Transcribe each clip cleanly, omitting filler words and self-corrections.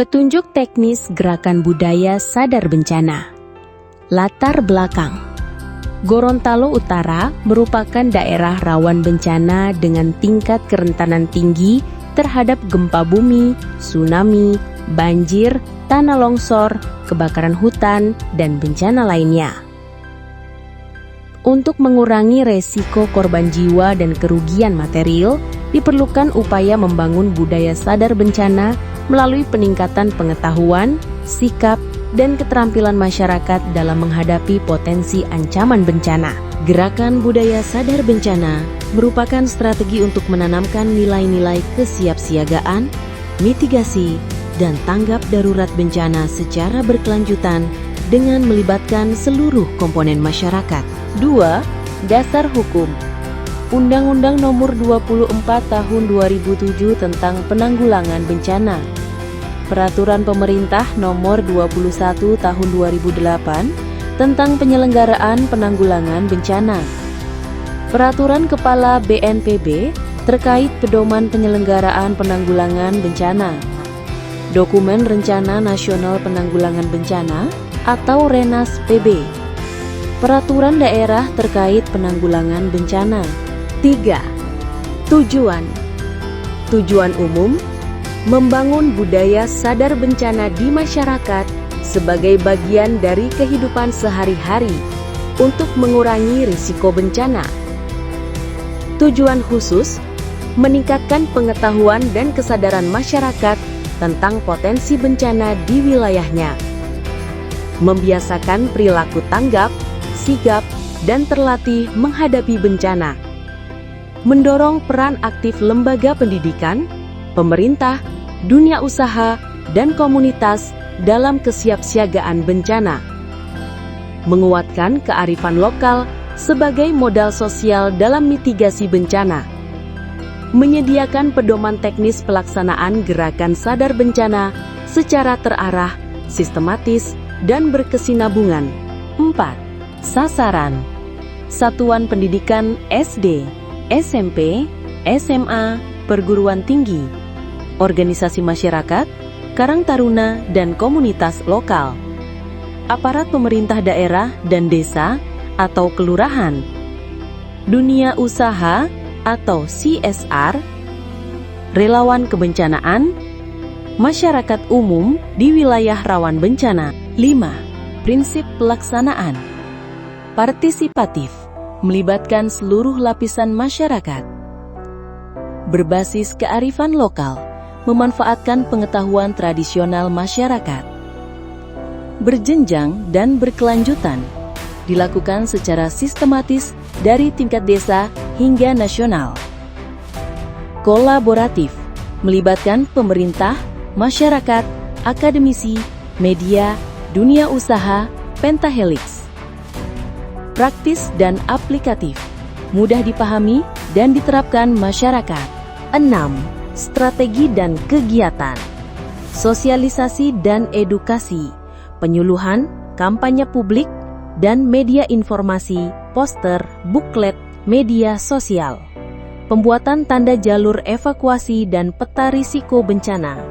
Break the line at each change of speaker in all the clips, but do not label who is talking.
Petunjuk teknis gerakan budaya sadar bencana. Latar belakang. Gorontalo Utara merupakan daerah rawan bencana dengan tingkat kerentanan tinggi terhadap gempa bumi, tsunami, banjir, tanah longsor, kebakaran hutan, dan bencana lainnya. Untuk mengurangi resiko korban jiwa dan kerugian material, diperlukan upaya membangun budaya sadar bencana melalui peningkatan pengetahuan, sikap, dan keterampilan masyarakat dalam menghadapi potensi ancaman bencana. Gerakan budaya sadar bencana merupakan strategi untuk menanamkan nilai-nilai kesiapsiagaan, mitigasi, dan tanggap darurat bencana secara berkelanjutan dengan melibatkan seluruh komponen masyarakat. 2. Dasar hukum. Undang-Undang Nomor 24 Tahun 2007 tentang Penanggulangan Bencana. Peraturan Pemerintah Nomor 21 Tahun 2008 tentang Penyelenggaraan Penanggulangan Bencana. Peraturan Kepala BNPB terkait Pedoman Penyelenggaraan Penanggulangan Bencana. Dokumen Rencana Nasional Penanggulangan Bencana atau RENAS PB. Peraturan daerah terkait penanggulangan bencana. 3. Tujuan. Tujuan umum, membangun budaya sadar bencana di masyarakat sebagai bagian dari kehidupan sehari-hari untuk mengurangi risiko bencana. Tujuan khusus, meningkatkan pengetahuan dan kesadaran masyarakat tentang potensi bencana di wilayahnya. Membiasakan perilaku tanggap, sigap, dan terlatih menghadapi bencana. Mendorong peran aktif lembaga pendidikan, pemerintah, dunia usaha, dan komunitas dalam kesiapsiagaan bencana. Menguatkan kearifan lokal sebagai modal sosial dalam mitigasi bencana. Menyediakan pedoman teknis pelaksanaan gerakan sadar bencana secara terarah, sistematis, dan berkesinambungan. 4. Sasaran. Satuan pendidikan SD, SMP, SMA, perguruan tinggi, organisasi masyarakat, karang taruna, dan komunitas lokal, aparat pemerintah daerah dan desa atau kelurahan, dunia usaha atau CSR, relawan kebencanaan, masyarakat umum di wilayah rawan bencana. 5. Prinsip pelaksanaan. Partisipatif, melibatkan seluruh lapisan masyarakat. Berbasis kearifan lokal, memanfaatkan pengetahuan tradisional masyarakat. Berjenjang dan berkelanjutan, dilakukan secara sistematis dari tingkat desa hingga nasional. Kolaboratif, melibatkan pemerintah, masyarakat, akademisi, media, dunia usaha, pentahelix. Praktis dan aplikatif, mudah dipahami dan diterapkan masyarakat. 6. Strategi dan kegiatan. Sosialisasi dan edukasi, penyuluhan, kampanye publik, dan media informasi, poster, buklet, media sosial. Pembuatan tanda jalur evakuasi dan peta risiko bencana.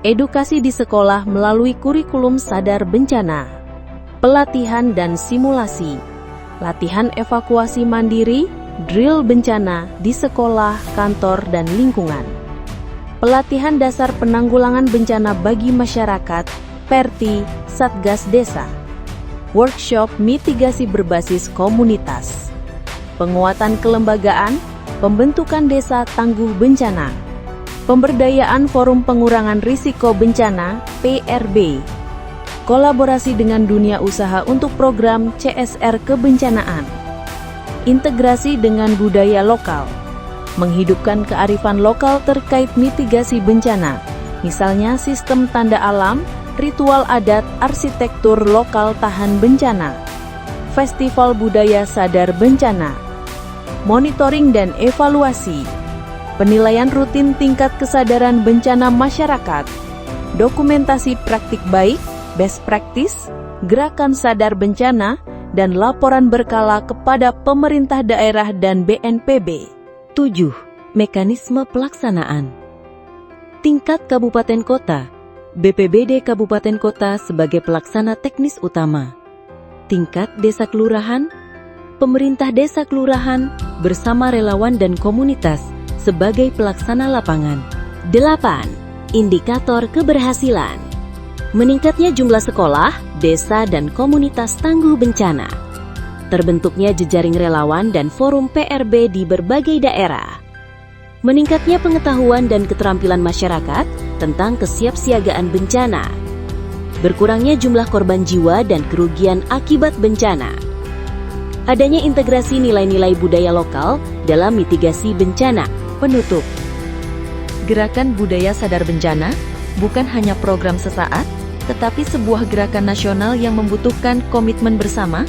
Edukasi di sekolah melalui kurikulum sadar bencana. Pelatihan dan simulasi. Latihan evakuasi mandiri, drill bencana di sekolah, kantor, dan lingkungan. Pelatihan dasar penanggulangan bencana bagi masyarakat, PERTI, Satgas Desa. Workshop mitigasi berbasis komunitas. Penguatan kelembagaan, pembentukan desa tangguh bencana. Pemberdayaan Forum Pengurangan Risiko Bencana, PRB. Kolaborasi dengan dunia usaha untuk program CSR kebencanaan. Integrasi dengan budaya lokal. Menghidupkan kearifan lokal terkait mitigasi bencana, misalnya sistem tanda alam, ritual adat, arsitektur lokal tahan bencana. Festival budaya sadar bencana. Monitoring dan evaluasi. Penilaian rutin tingkat kesadaran bencana masyarakat. Dokumentasi praktik baik, best practice, gerakan sadar bencana, dan laporan berkala kepada pemerintah daerah dan BNPB. 7. Mekanisme pelaksanaan. Tingkat kabupaten kota
BPBD Kabupaten Kota sebagai pelaksana teknis utama. Tingkat desa kelurahan, pemerintah desa kelurahan bersama relawan dan komunitas sebagai pelaksana lapangan.
8. Indikator keberhasilan. Meningkatnya jumlah sekolah, desa, dan komunitas tangguh bencana. Terbentuknya jejaring relawan dan forum PRB di berbagai daerah. Meningkatnya pengetahuan dan keterampilan masyarakat tentang kesiapsiagaan bencana. Berkurangnya jumlah korban jiwa dan kerugian akibat bencana. Adanya integrasi nilai-nilai budaya lokal dalam mitigasi bencana.
Penutup. Gerakan Budaya Sadar Bencana bukan hanya program sesaat, tetapi sebuah gerakan nasional yang membutuhkan komitmen bersama,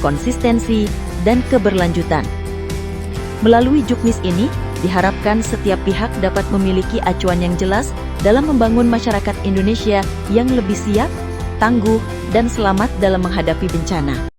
konsistensi, dan keberlanjutan. Melalui Juknis ini, diharapkan setiap pihak dapat memiliki acuan yang jelas dalam membangun masyarakat Indonesia yang lebih siap, tangguh, dan selamat dalam menghadapi bencana.